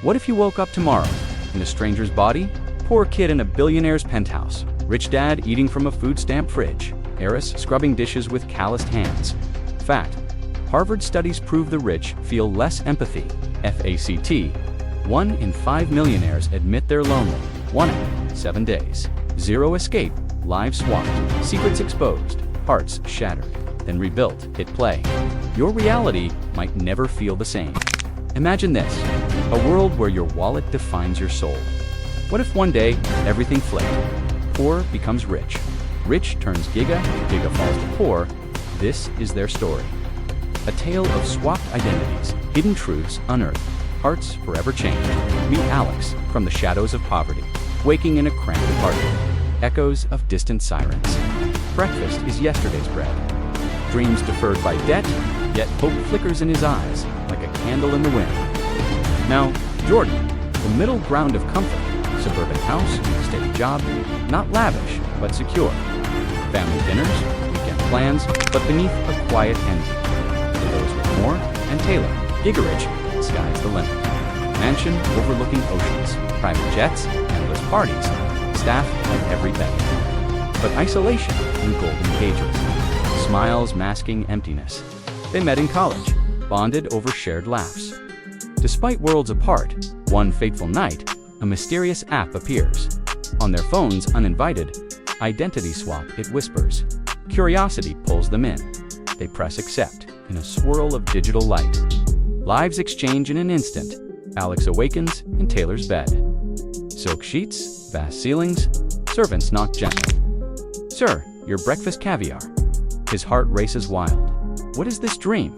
What if you woke up tomorrow in a stranger's body? Poor kid in a billionaire's penthouse. Rich dad eating from a food stamp fridge. Heiress scrubbing dishes with calloused hands. Fact: Harvard studies prove the rich feel less empathy. FACT: 1 in 5 millionaires admit they're lonely. 1 out, 7 days. Zero escape. Lives swapped. Secrets exposed. Hearts shattered. Then rebuilt. Hit play. Your reality might never feel the same. Imagine this: a world where your wallet defines your soul. What if one day everything flipped? Poor becomes rich. Rich turns giga, giga falls to poor. This is their story. A tale of swapped identities, hidden truths unearthed, hearts forever changed. Meet Alex from the shadows of poverty, waking in a cramped apartment. Echoes of distant sirens. Breakfast is yesterday's bread. Dreams deferred by debt, yet hope flickers in his eyes like a candle in the wind. Now, Jordan, the middle ground of comfort. Suburban house, steady job, not lavish, but secure. Family dinners, weekend plans, but beneath a quiet envy. To those with more, and Taylor, Giga Rich, sky's the limit. Mansion overlooking oceans, private jets, endless parties, staff at every beck. But isolation in golden cages. Smiles masking emptiness. They met in college, bonded over shared laughs. Despite worlds apart, one fateful night, a mysterious app appears. On their phones, uninvited, identity swap, it whispers. Curiosity pulls them in. They press accept in a swirl of digital light. Lives exchange in an instant. Alex awakens in Taylor's bed. Silk sheets, vast ceilings, servants knock gently. "Sir, your breakfast caviar." His heart races wild. What is this dream?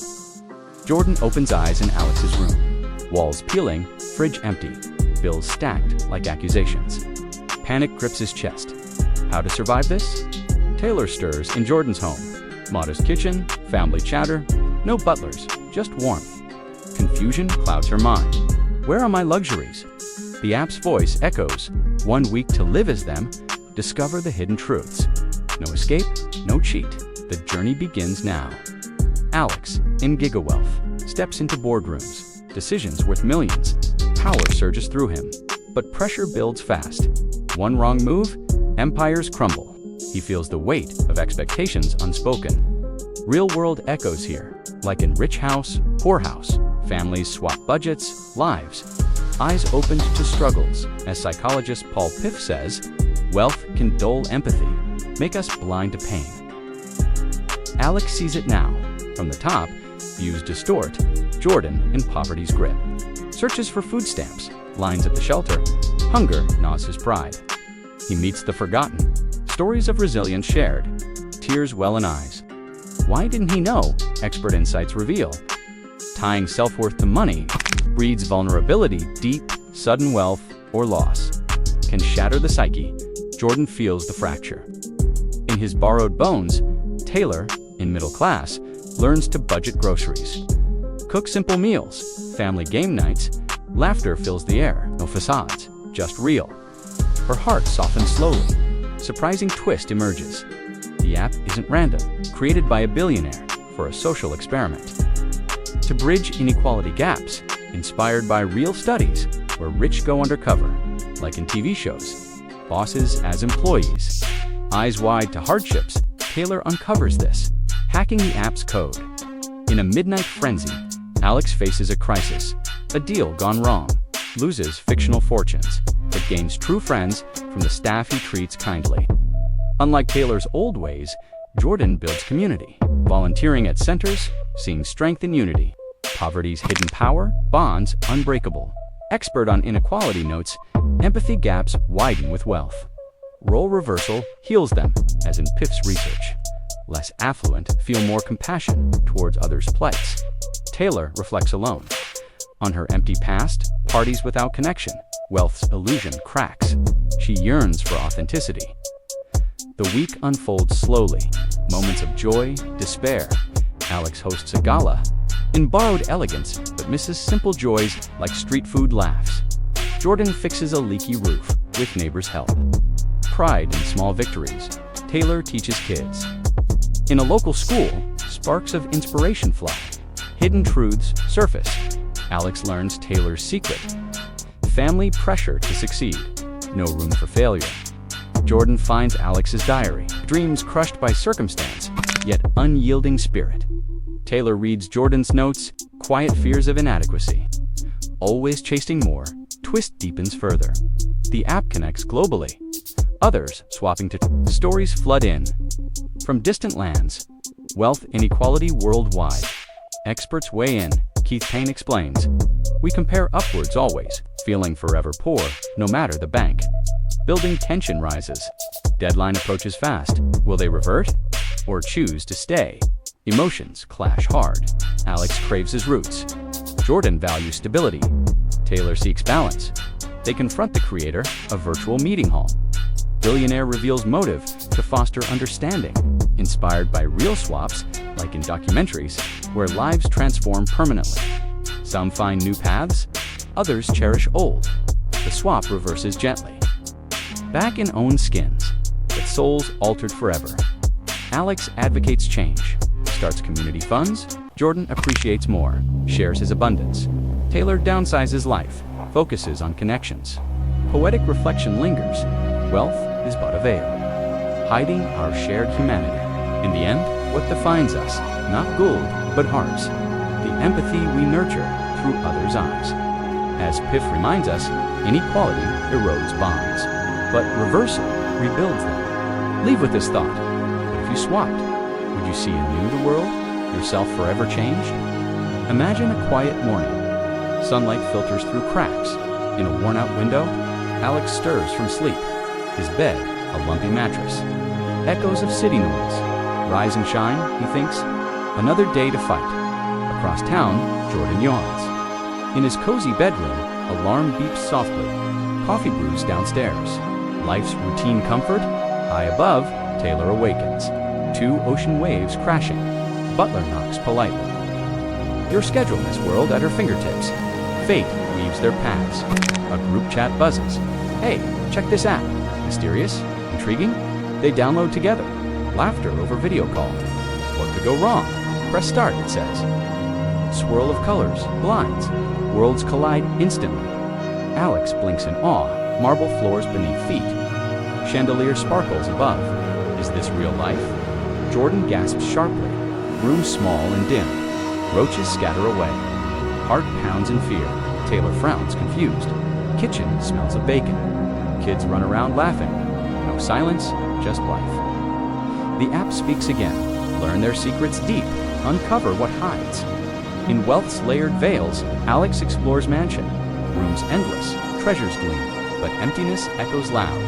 Jordan opens eyes in Alex's room. Walls peeling, fridge empty. Bills stacked like accusations. Panic grips his chest. How to survive this? Taylor stirs in Jordan's home. Modest kitchen, family chatter, no butlers, just warmth. Confusion clouds her mind. Where are my luxuries? The app's voice echoes. 1 week to live as them. Discover the hidden truths. No escape, no cheat. The journey begins now. Alex, in Giga Wealth, steps into boardrooms. Decisions worth millions. Power surges through him, but pressure builds fast. One wrong move, empires crumble. He feels the weight of expectations unspoken. Real-world echoes here, like in rich house, poor house. Families swap budgets, lives. Eyes opened to struggles. As psychologist Paul Piff says, wealth can dull empathy, make us blind to pain. Alex sees it now. From the top, views distort. Jordan in poverty's grip. Searches for food stamps, lines at the shelter. Hunger gnaws his pride. He meets the forgotten. Stories of resilience shared. Tears well in eyes. Why didn't he know? Expert insights reveal. Tying self-worth to money breeds vulnerability. Deep, sudden wealth or loss can shatter the psyche. Jordan feels the fracture. In his borrowed bones, Taylor, in middle class, learns to budget groceries. Cook simple meals, family game nights, laughter fills the air, no facades, just real. Her heart softens slowly. Surprising twist emerges. The app isn't random, created by a billionaire for a social experiment. To bridge inequality gaps, inspired by real studies where rich go undercover, like in TV shows, bosses as employees. Eyes wide to hardships, Taylor uncovers this, hacking the app's code. In a midnight frenzy, Alex faces a crisis, a deal gone wrong, loses fictional fortunes, but gains true friends from the staff he treats kindly. Unlike Taylor's old ways, Jordan builds community, volunteering at centers, seeing strength in unity. Poverty's hidden power, bonds unbreakable. Expert on inequality notes, empathy gaps widen with wealth. Role reversal heals them, as in Piff's research. Less affluent feel more compassion towards others' plights. Taylor reflects alone. On her empty past, parties without connection, wealth's illusion cracks. She yearns for authenticity. The week unfolds slowly, moments of joy, despair. Alex hosts a gala, in borrowed elegance, but misses simple joys like street food laughs. Jordan fixes a leaky roof with neighbors' help. Pride in small victories, Taylor teaches kids. In a local school, sparks of inspiration fly. Hidden truths surface. Alex learns Taylor's secret. Family pressure to succeed. No room for failure. Jordan finds Alex's diary. Dreams crushed by circumstance, yet unyielding spirit. Taylor reads Jordan's notes. Quiet fears of inadequacy. Always chasing more. Twist deepens further. The app connects globally. Others swapping to stories flood in. From distant lands. Wealth inequality worldwide. Experts weigh in. Keith Payne explains. We compare upwards always, feeling forever poor, no matter the bank. Building tension rises. Deadline approaches fast. Will they revert? Or choose to stay? Emotions clash hard. Alex craves his roots. Jordan values stability. Taylor seeks balance. They confront the creator, a virtual meeting hall. Billionaire reveals motive to foster understanding, inspired by real swaps, like in documentaries, where lives transform permanently. Some find new paths, others cherish old. The swap reverses gently. Back in own skins, but souls altered forever. Alex advocates change, starts community funds. Jordan appreciates more, shares his abundance. Taylor downsizes life, focuses on connections. Poetic reflection lingers. Wealth is but a veil, hiding our shared humanity. In the end, what defines us, not gold, but hearts. The empathy we nurture through others' eyes. As Piff reminds us, inequality erodes bonds, but reversal rebuilds them. Leave with this thought. What if you swapped? Would you see anew the world? Yourself forever changed? Imagine a quiet morning. Sunlight filters through cracks. In a worn-out window, Alex stirs from sleep. His bed, a lumpy mattress. Echoes of city noise. Rise and shine, he thinks. Another day to fight. Across town, Jordan yawns. In his cozy bedroom, alarm beeps softly. Coffee brews downstairs. Life's routine comfort. High above, Taylor awakens. Two ocean waves crashing. Butler knocks politely. Your schedule, Miss World, at her fingertips. Fate weaves their paths. A group chat buzzes. Hey, check this app. Mysterious? Intriguing? They download together. Laughter over video call. What could go wrong? Press start, it says. Swirl of colors, blinds. Worlds collide instantly. Alex blinks in awe. Marble floors beneath feet. Chandelier sparkles above. Is this real life? Jordan gasps sharply. Room small and dim. Roaches scatter away. Heart pounds in fear. Taylor frowns, confused. Kitchen smells of bacon. Kids run around laughing. No silence, just life. The app speaks again. Learn their secrets deep. Uncover what hides. In wealth's layered veils, Alex explores mansion. Rooms endless, treasures gleam, but emptiness echoes loud.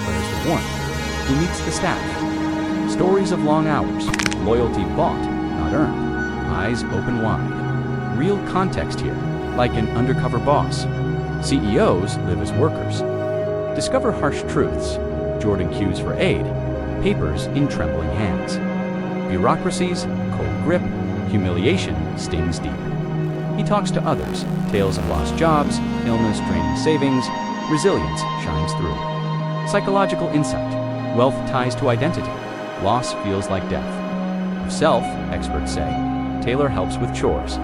Where's the warmth? He meets the staff. Stories of long hours. Loyalty bought, not earned. Eyes open wide. Real context here, like an undercover boss. CEOs live as workers. Discover harsh truths. Jordan cues for aid. Papers in trembling hands. Bureaucracies, cold grip. Humiliation stings deep. He talks to others. Tales of lost jobs, illness draining savings. Resilience shines through. Psychological insight. Wealth ties to identity. Loss feels like death. Of self, experts say. Taylor helps with chores.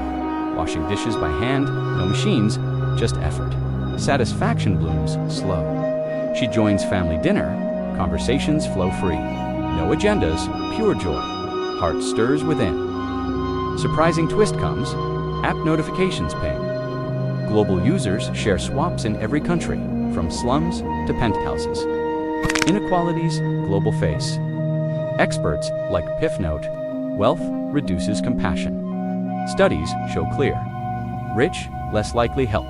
Washing dishes by hand, no machines, just effort. Satisfaction blooms slow. She joins family dinner. Conversations flow free. No agendas, pure joy. Heart stirs within. Surprising twist comes. App notifications ping. Global users share swaps in every country, from slums to penthouses. Inequalities, global face. Experts like Piff note, wealth reduces compassion. Studies show clear. Rich, less likely help.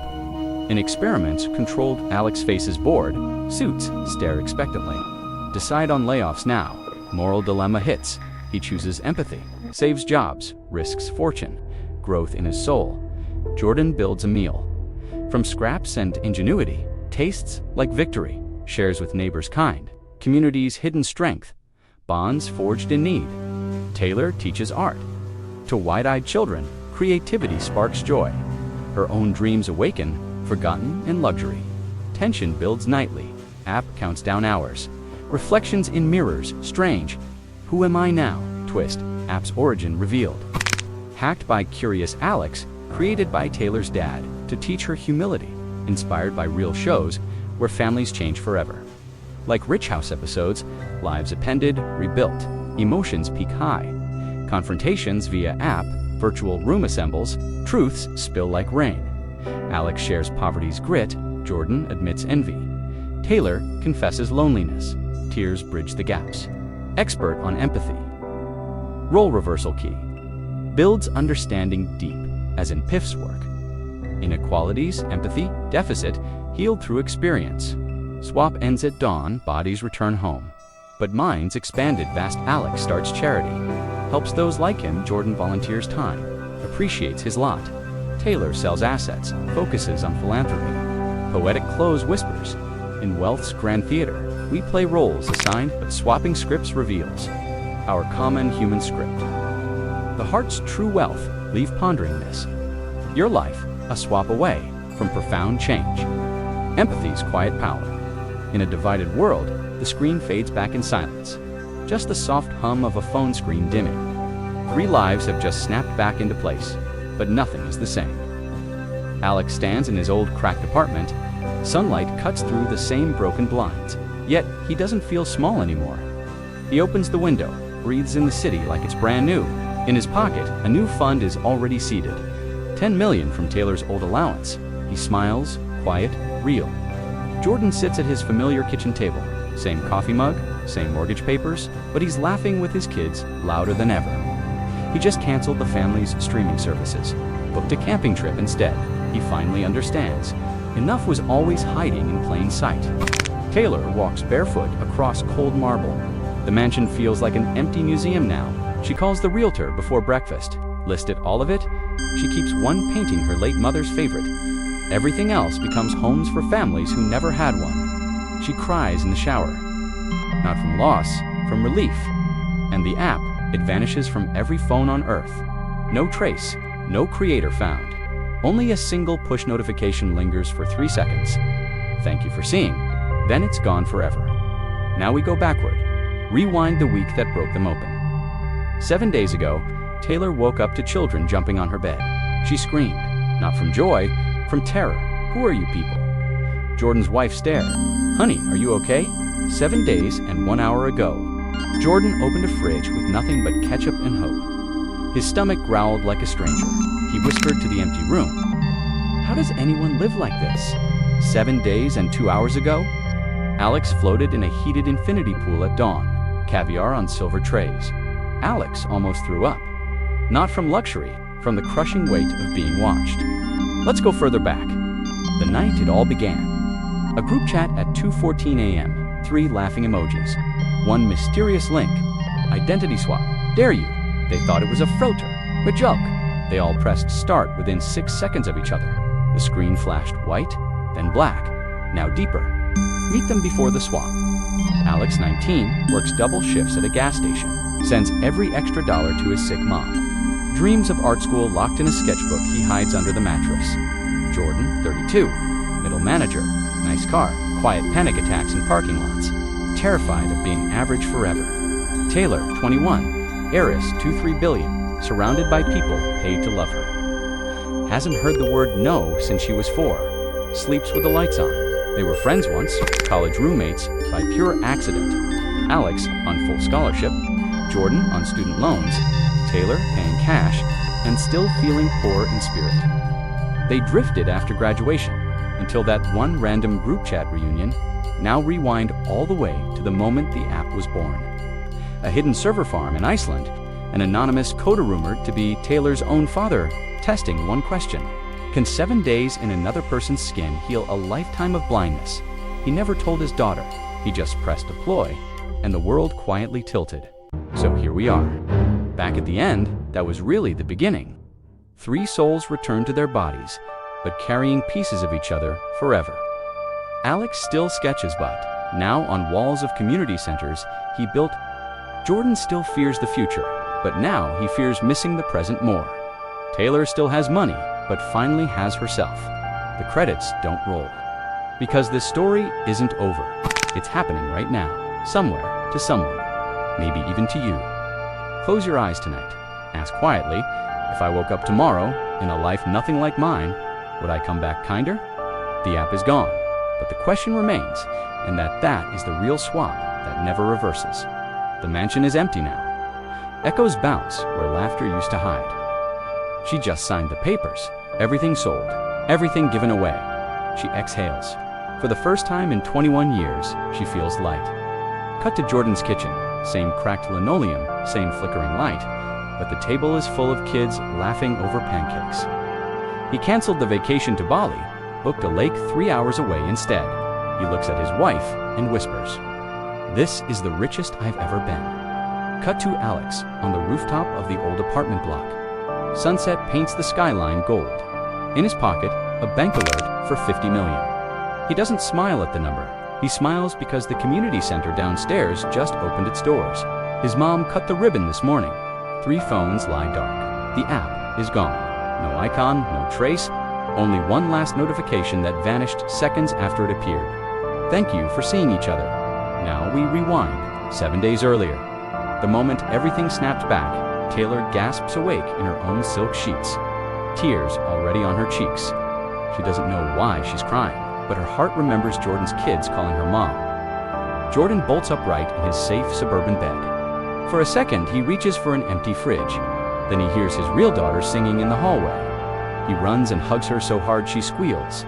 In experiments controlled, Alex faces bored. Suits stare expectantly. Decide on layoffs now. Moral dilemma hits. He chooses empathy. Saves jobs. Risks fortune. Growth in his soul. Jordan builds a meal. From scraps and ingenuity. Tastes like victory. Shares with neighbors kind. Community's hidden strength. Bonds forged in need. Taylor teaches art. To wide-eyed children, creativity sparks joy. Her own dreams awaken, forgotten in luxury. Tension builds nightly. App counts down hours. Reflections in mirrors, strange. Who am I now? Twist. App's origin revealed. Hacked by curious Alex, created by Taylor's dad to teach her humility. inspired by real shows where families change forever. Like Rich House episodes, lives appended, rebuilt, emotions peak high, confrontations via app, virtual room assembles, truths spill like rain. Alex shares poverty's grit, Jordan admits envy. Taylor confesses loneliness, tears bridge the gaps. Expert on empathy. Role reversal key. Builds understanding deep, as in Piff's work. Inequalities, empathy, deficit, healed through experience. Swap ends at dawn, bodies return home. But minds expanded, vast Alex starts charity. Helps those like him, Jordan volunteers time. Appreciates his lot. Taylor sells assets, focuses on philanthropy. Poetic close whispers. In wealth's grand theater, we play roles assigned, but swapping scripts reveals our common human script. The heart's true wealth, leave pondering this. Your life, a swap away from profound change. Empathy's quiet power. In a divided world, the screen fades back in silence. Just the soft hum of a phone screen dimming. 3 lives have just snapped back into place, but nothing is the same. Alex stands in his old cracked apartment. Sunlight cuts through the same broken blinds, yet he doesn't feel small anymore. He opens the window, breathes in the city like it's brand new. In his pocket, a new fund is already seeded. 10 million from Taylor's old allowance. He smiles, quiet, real. Jordan sits at his familiar kitchen table. Same coffee mug, same mortgage papers, but he's laughing with his kids louder than ever. He just canceled the family's streaming services, booked a camping trip instead. He finally understands. Enough was always hiding in plain sight. Taylor walks barefoot across cold marble. The mansion feels like an empty museum now. She calls the realtor before breakfast. Listed all of it, she keeps one painting her late mother's favorite. Everything else becomes homes for families who never had one. She cries in the shower. Not from loss, from relief. And the app, it vanishes from every phone on Earth. No trace, no creator found. Only a single push notification lingers for 3 seconds. Thank you for seeing. Then it's gone forever. Now we go backward. Rewind the week that broke them open. 7 days ago, Taylor woke up to children jumping on her bed. She screamed, not from joy, from terror. Who are you people? Jordan's wife stared. Honey, are you okay? 7 days and 1 hour ago. Jordan opened a fridge with nothing but ketchup and hope. His stomach growled like a stranger. He whispered to the empty room. How does anyone live like this? 7 days and 2 hours ago? Alex floated in a heated infinity pool at dawn, caviar on silver trays. Alex almost threw up. Not from luxury, from the crushing weight of being watched. Let's go further back. The night it all began. A group chat at 2:14 a.m., 3 laughing emojis. 1 mysterious link. Identity swap. Dare you? They thought it was a floater, a joke. They all pressed start within 6 seconds of each other. The screen flashed white, then black, now deeper. Meet them before the swap. Alex, 19, works double shifts at a gas station. Sends every extra dollar to his sick mom. Dreams of art school locked in a sketchbook he hides under the mattress. Jordan, 32, middle manager, nice car, quiet panic attacks in parking lots, terrified of being average forever. Taylor, 21, heiress, 2-3 billion, surrounded by people paid to love her. Hasn't heard the word no since she was 4. Sleeps with the lights on. They were friends once, college roommates, by pure accident. Alex on full scholarship, Jordan on student loans, Taylor paying cash, and still feeling poor in spirit. They drifted after graduation, until that one random group chat reunion. Now rewind all the way to the moment the app was born. A hidden server farm in Iceland, an anonymous coder rumored to be Taylor's own father, testing one question. Can 7 days in another person's skin heal a lifetime of blindness? He never told his daughter. He just pressed deploy, and the world quietly tilted. So here we are. Back at the end, that was really the beginning. 3 souls returned to their bodies, but carrying pieces of each other forever. Alex still sketches, but now on walls of community centers he built. Jordan still fears the future, but now he fears missing the present more. Taylor still has money, but finally has herself. The credits don't roll. Because this story isn't over. It's happening right now, somewhere, to someone, maybe even to you. Close your eyes tonight. Ask quietly, if I woke up tomorrow in a life nothing like mine, would I come back kinder? The app is gone, but the question remains, and that is the real swap that never reverses. The mansion is empty now. Echoes bounce where laughter used to hide. She just signed the papers. Everything sold. Everything given away. She exhales. For the first time in 21 years, she feels light. Cut to Jordan's kitchen. Same cracked linoleum, same flickering light, but the table is full of kids laughing over pancakes. He canceled the vacation to Bali, booked a lake 3 hours away instead. He looks at his wife and whispers, "This is the richest I've ever been." Cut to Alex on the rooftop of the old apartment block. Sunset paints the skyline gold. In his pocket, a bank alert for $50 million. He doesn't smile at the number. He smiles because the community center downstairs just opened its doors. His mom cut the ribbon this morning. 3 phones lie dark. The app is gone. No icon, no trace, only one last notification that vanished seconds after it appeared. "Thank you for seeing each other." Now we rewind, 7 days earlier. The moment everything snapped back, Taylor gasps awake in her own silk sheets. Tears already on her cheeks. She doesn't know why she's crying, but her heart remembers Jordan's kids calling her mom. Jordan bolts upright in his safe suburban bed. For a second, he reaches for an empty fridge. Then he hears his real daughter singing in the hallway. He runs and hugs her so hard she squeals.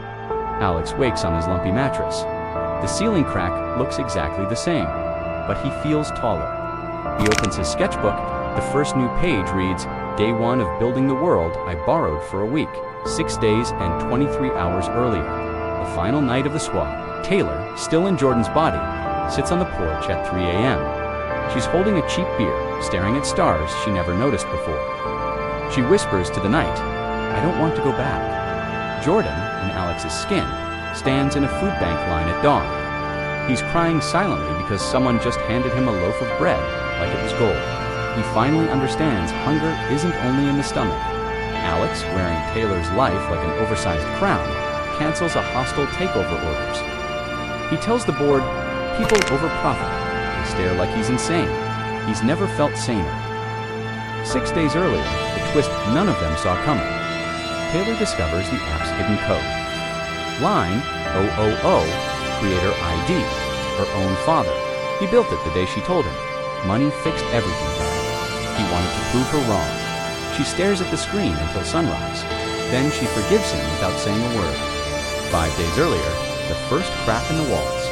Alex wakes on his lumpy mattress. The ceiling crack looks exactly the same, but he feels taller. He opens his sketchbook. The first new page reads, "Day 1 of building the world I borrowed for a week, 6 days and 23 hours earlier." The final night of the swap, Taylor, still in Jordan's body, sits on the porch at 3 a.m. She's holding a cheap beer, staring at stars she never noticed before. She whispers to the night, "I don't want to go back." Jordan, in Alex's skin, stands in a food bank line at dawn. He's crying silently because someone just handed him a loaf of bread like it was gold. He finally understands hunger isn't only in the stomach. Alex, wearing Taylor's life like an oversized crown, cancels a hostile takeover orders. He tells the board, "People over profit." They stare like he's insane. He's never felt saner. 6 days earlier, the twist none of them saw coming. Taylor discovers the app's hidden code. Line 000, creator ID, her own father. He built it the day she told him. Money fixed everything, Dad. He wanted to prove her wrong. She stares at the screen until sunrise. Then she forgives him without saying a word. 5 days earlier, the first crack in the walls.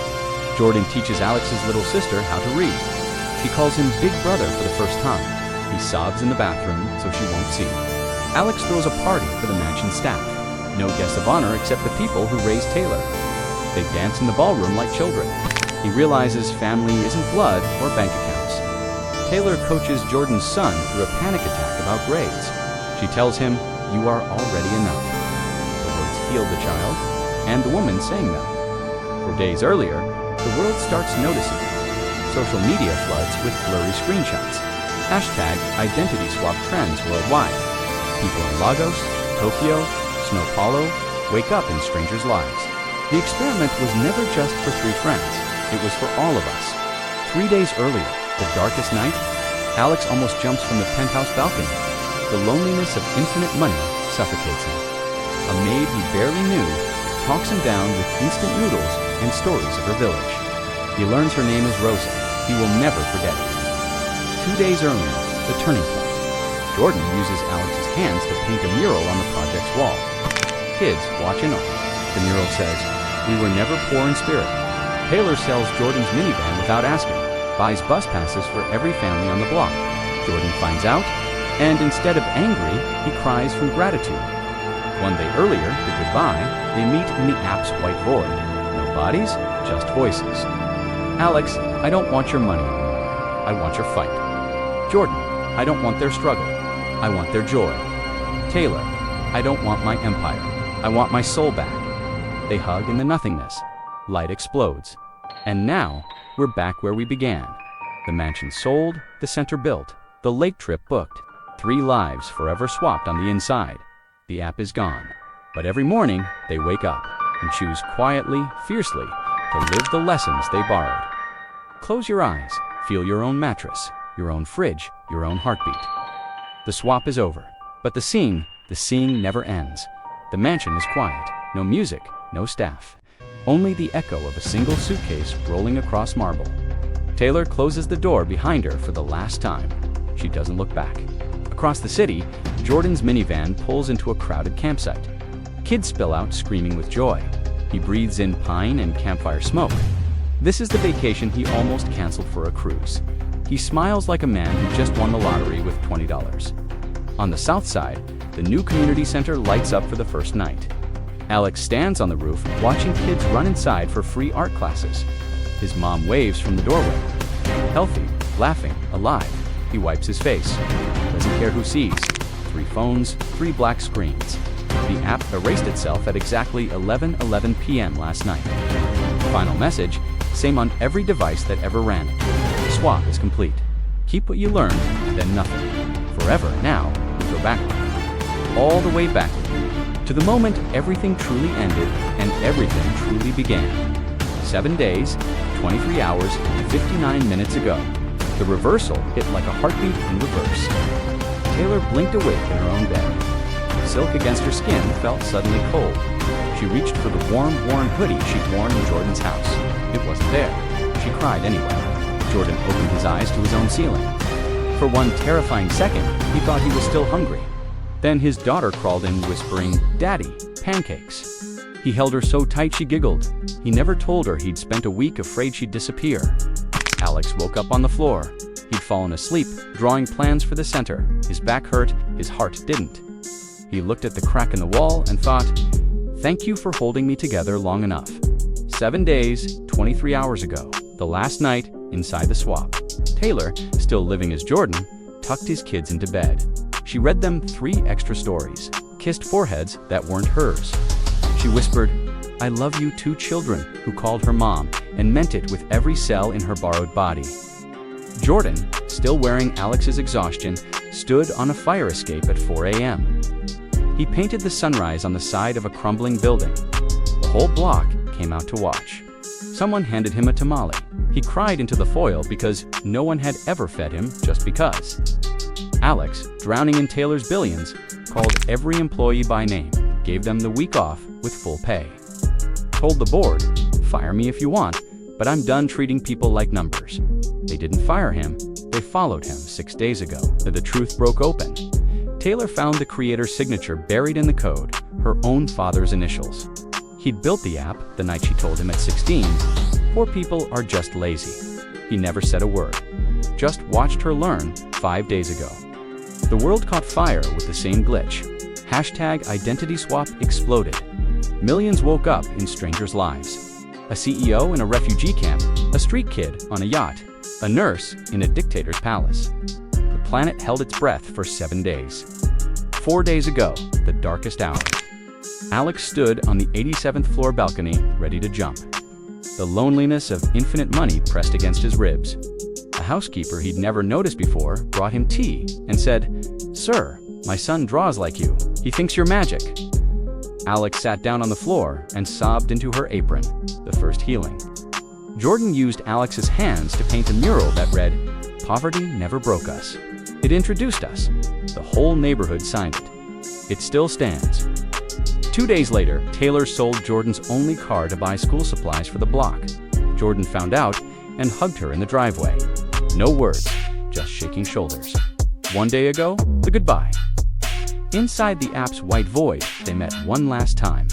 Jordan teaches Alex's little sister how to read. She calls him Big Brother for the first time. He sobs in the bathroom so she won't see. Alex throws a party for the mansion staff. No guests of honor except the people who raised Taylor. They dance in the ballroom like children. He realizes family isn't blood or bank accounts. Taylor coaches Jordan's son through a panic attack about grades. She tells him, "You are already enough." The words healed the child, and the woman saying them. 4 days earlier, the world starts noticing. Social media floods with blurry screenshots. #identity swap trends worldwide. People in Lagos, Tokyo, Sao Paulo wake up in strangers' lives. The experiment was never just for 3 friends. It was for all of us. 3 days earlier, the darkest night, Alex almost jumps from the penthouse balcony. The loneliness of infinite money suffocates him. A maid he barely knew talks him down with instant noodles and stories of her village. He learns her name is Rosa. He will never forget it. 2 days earlier, the turning point. Jordan uses Alex's hands to paint a mural on the project's wall. Kids watch in awe. The mural says, "We were never poor in spirit." Taylor sells Jordan's minivan without asking, buys bus passes for every family on the block. Jordan finds out, and instead of angry, he cries from gratitude. 1 day earlier, the goodbye, they meet in the app's white void. No bodies, just voices. "Alex, I don't want your money. I want your fight." Jordan, "I don't want their struggle. I want their joy." Taylor, "I don't want my empire. I want my soul back." They hug in the nothingness. Light explodes. And now, we're back where we began. The mansion sold, the center built, the lake trip booked. 3 lives forever swapped on the inside. The app is gone. But every morning, they wake up and choose quietly, fiercely, to live the lessons they borrowed. Close your eyes, feel your own mattress, your own fridge, your own heartbeat. The swap is over, but the seeing never ends. The mansion is quiet, no music, no staff. Only the echo of a single suitcase rolling across marble. Taylor closes the door behind her for the last time. She doesn't look back. Across the city, Jordan's minivan pulls into a crowded campsite. Kids spill out screaming with joy. He breathes in pine and campfire smoke. This is the vacation he almost canceled for a cruise. He smiles like a man who just won the lottery with $20. On the south side, the new community center lights up for the first night. Alex stands on the roof watching kids run inside for free art classes. His mom waves from the doorway. Healthy, laughing, alive, he wipes his face. Doesn't care who sees. 3 phones, 3 black screens. The app erased itself at exactly 11:11 p.m. last night. Final message, same on every device that ever ran it. The swap is complete. Keep what you learned, then nothing. Forever now, we go backward. All the way backward. To the moment everything truly ended and everything truly began. 7 days, 23 hours, and 59 minutes ago. The reversal hit like a heartbeat in reverse. Taylor blinked awake in her own bed. Silk against her skin felt suddenly cold. She reached for the warm, worn hoodie she'd worn in Jordan's house. It wasn't there. She cried anyway. Jordan opened his eyes to his own ceiling. For one terrifying second, he thought he was still hungry. Then his daughter crawled in whispering, "Daddy, pancakes." He held her so tight she giggled. He never told her he'd spent a week afraid she'd disappear. Alex woke up on the floor. He'd fallen asleep, drawing plans for the center. His back hurt, his heart didn't. He looked at the crack in the wall and thought, "Thank you for holding me together long enough." 7 days, 23 hours ago, the last night inside the swap. Taylor, still living as Jordan, tucked his kids into bed. She read them 3 extra stories, kissed foreheads that weren't hers. She whispered, "I love you" to children who called her mom and meant it with every cell in her borrowed body. Jordan, still wearing Alex's exhaustion, stood on a fire escape at 4 a.m. He painted the sunrise on the side of a crumbling building. The whole block came out to watch. Someone handed him a tamale. He cried into the foil because no one had ever fed him just because. Alex, drowning in Taylor's billions, called every employee by name, gave them the week off with full pay. Told the board, "Fire me if you want, but I'm done treating people like numbers." They didn't fire him, they followed him 6 days ago. The truth broke open. Taylor found the creator's signature buried in the code, her own father's initials. He'd built the app the night she told him at 16, "Poor people are just lazy." He never said a word, just watched her learn 5 days ago. The world caught fire with the same glitch. #identity swap exploded. Millions woke up in strangers' lives. A CEO in a refugee camp, a street kid on a yacht, a nurse in a dictator's palace. The planet held its breath for 7 days. 4 days ago, the darkest hour. Alex stood on the 87th floor balcony, ready to jump. The loneliness of infinite money pressed against his ribs. A housekeeper he'd never noticed before brought him tea and said, "Sir, my son draws like you. He thinks you're magic." Alex sat down on the floor and sobbed into her apron, the first healing. Jordan used Alex's hands to paint a mural that read, "Poverty never broke us. It introduced us." The whole neighborhood signed it. It still stands. 2 days later, Taylor sold Jordan's only car to buy school supplies for the block. Jordan found out and hugged her in the driveway. No words, just shaking shoulders. 1 day ago, the goodbye. Inside the app's white void, they met one last time.